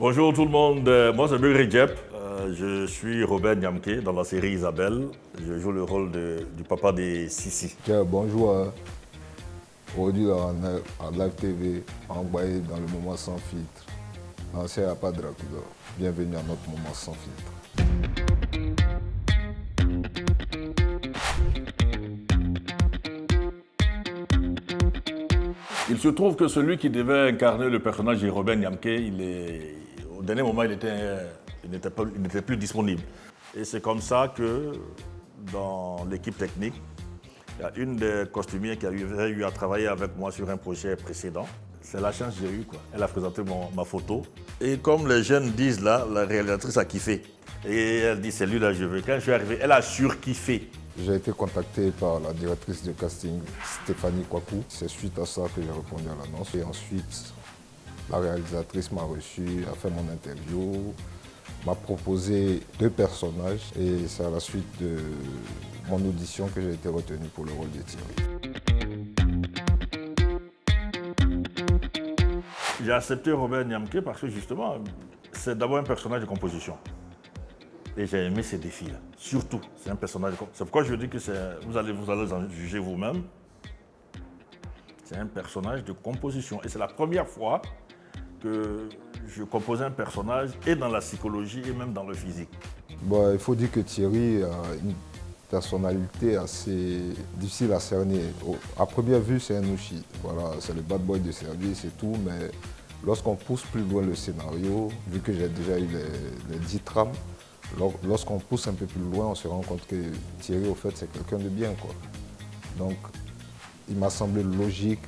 Bonjour tout le monde, moi c'est Bugri Djep. Je suis Robert Nyamke dans la série Isabelle. Je joue le rôle du papa des Sissi. Tiens, bonjour. Aujourd'hui, en Live TV, envoyé dans le moment sans filtre. L'ancien n'a pas de Dracula. Bienvenue à notre moment sans filtre. Il se trouve que celui qui devait incarner le personnage de Robert Nyamke, au dernier moment, il n'était plus disponible. Et c'est comme ça que dans l'équipe technique, il y a une des costumières qui avait eu à travailler avec moi sur un projet précédent. C'est la chance que j'ai eue, quoi. Elle a présenté ma photo. Et comme les jeunes disent là, la réalisatrice a kiffé. Et elle dit, c'est lui là, je veux. Quand je suis arrivé, elle a surkiffé. J'ai été contacté par la directrice de casting, Stéphanie Kwaku. C'est suite à ça que j'ai répondu à l'annonce. Et ensuite, la réalisatrice m'a reçu, a fait mon interview, m'a proposé 2 personnages. Et c'est à la suite de mon audition que j'ai été retenu pour le rôle de Thierry. J'ai accepté Robert Nyamke parce que justement, c'est d'abord un personnage de composition. Et j'ai aimé ces défis-là. Surtout, c'est un personnage de composition. C'est pourquoi je dis que vous allez en juger vous-même. C'est un personnage de composition. Et c'est la première fois que je composais un personnage et dans la psychologie et même dans le physique. Bon, il faut dire que Thierry a une personnalité assez difficile à cerner. À première vue, c'est un Nushi. Voilà, c'est le bad boy de service et tout, mais lorsqu'on pousse plus loin le scénario, vu que j'ai déjà eu les 10 trames, lorsqu'on pousse un peu plus loin, on se rend compte que Thierry, au fait, c'est quelqu'un de bien, quoi. Donc, il m'a semblé logique,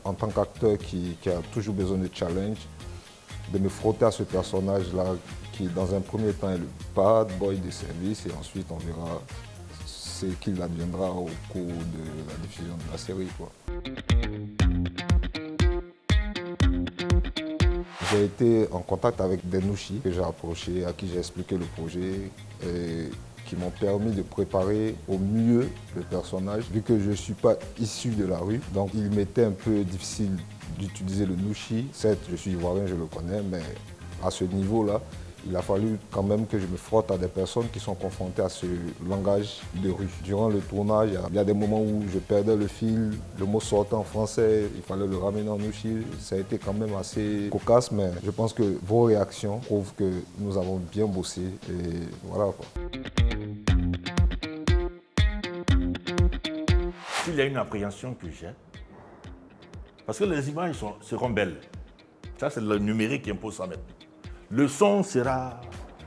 en tant qu'acteur qui a toujours besoin de challenge, de me frotter à ce personnage-là qui, dans un premier temps, est le bad boy de service et ensuite, on verra ce qu'il adviendra au cours de la diffusion de la série, quoi. J'ai été en contact avec des Nushi que j'ai approchés, à qui j'ai expliqué le projet et qui m'ont permis de préparer au mieux le personnage. Vu que je ne suis pas issu de la rue, donc il m'était un peu difficile d'utiliser le Nushi. Certes, je suis ivoirien, je le connais, mais à ce niveau-là, il a fallu quand même que je me frotte à des personnes qui sont confrontées à ce langage de rue. Durant le tournage, il y a des moments où je perdais le fil, le mot sortait en français, il fallait le ramener en Nushi. Ça a été quand même assez cocasse, mais je pense que vos réactions prouvent que nous avons bien bossé et voilà, quoi. S'il y a une appréhension que j'ai, parce que les images seront belles. Ça, c'est le numérique qui impose ça maintenant. Le son sera...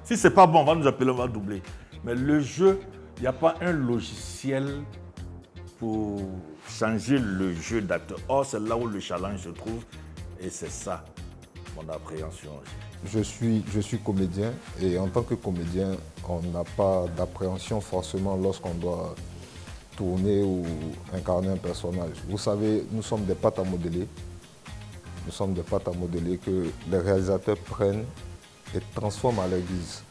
Si c'est pas bon, on va nous appeler, on va doubler. Mais le jeu, il n'y a pas un logiciel pour changer le jeu d'acteur. Or, c'est là où le challenge se trouve. Et c'est ça, mon appréhension. Je suis comédien et en tant que comédien, on n'a pas d'appréhension forcément lorsqu'on doit tourner ou incarner un personnage. Vous savez, nous sommes des pâtes à modeler. Nous sommes des pâtes à modeler que les réalisateurs prennent et transforment à leur guise.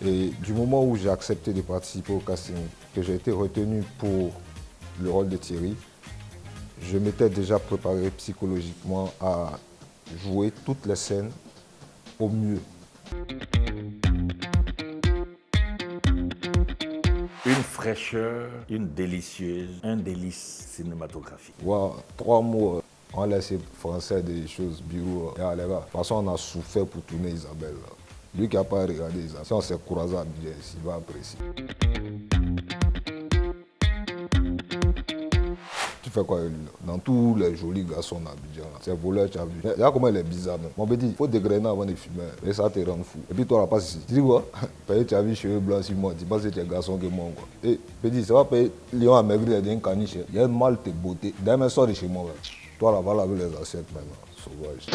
Et du moment où j'ai accepté de participer au casting, que j'ai été retenu pour le rôle de Thierry, je m'étais déjà préparé psychologiquement à jouer toutes les scènes au mieux. Une fraîcheur, une délicieuse, un délice cinématographique. Wow, 3 mots. On laisse les Français des choses bio. Les gars, de toute façon, on a souffert pour tourner Isabelle. Là. Lui qui n'a pas regardé Isabelle, si on s'est croisé à Abidjan, il va apprécier. Tu fais quoi avec lui là? Dans tous les jolis garçons d'Abidjan, c'est voleur, tu as vu. Regarde comment il est bizarre. Mon petit, il faut dégrainer avant de fumer. Et ça te rend fou. Et puis toi, là, passe ici. Tu dis quoi? Tu as vu cheveux blancs sur moi. Tu penses que tu es garçon que moi, quoi. Et petit, ça va payer Lion a maigri, il y a un caniche. Il y a un mal de beauté. Demain, sors de chez moi. Là. Toi, là, va laver les assiettes maintenant. Sauvage.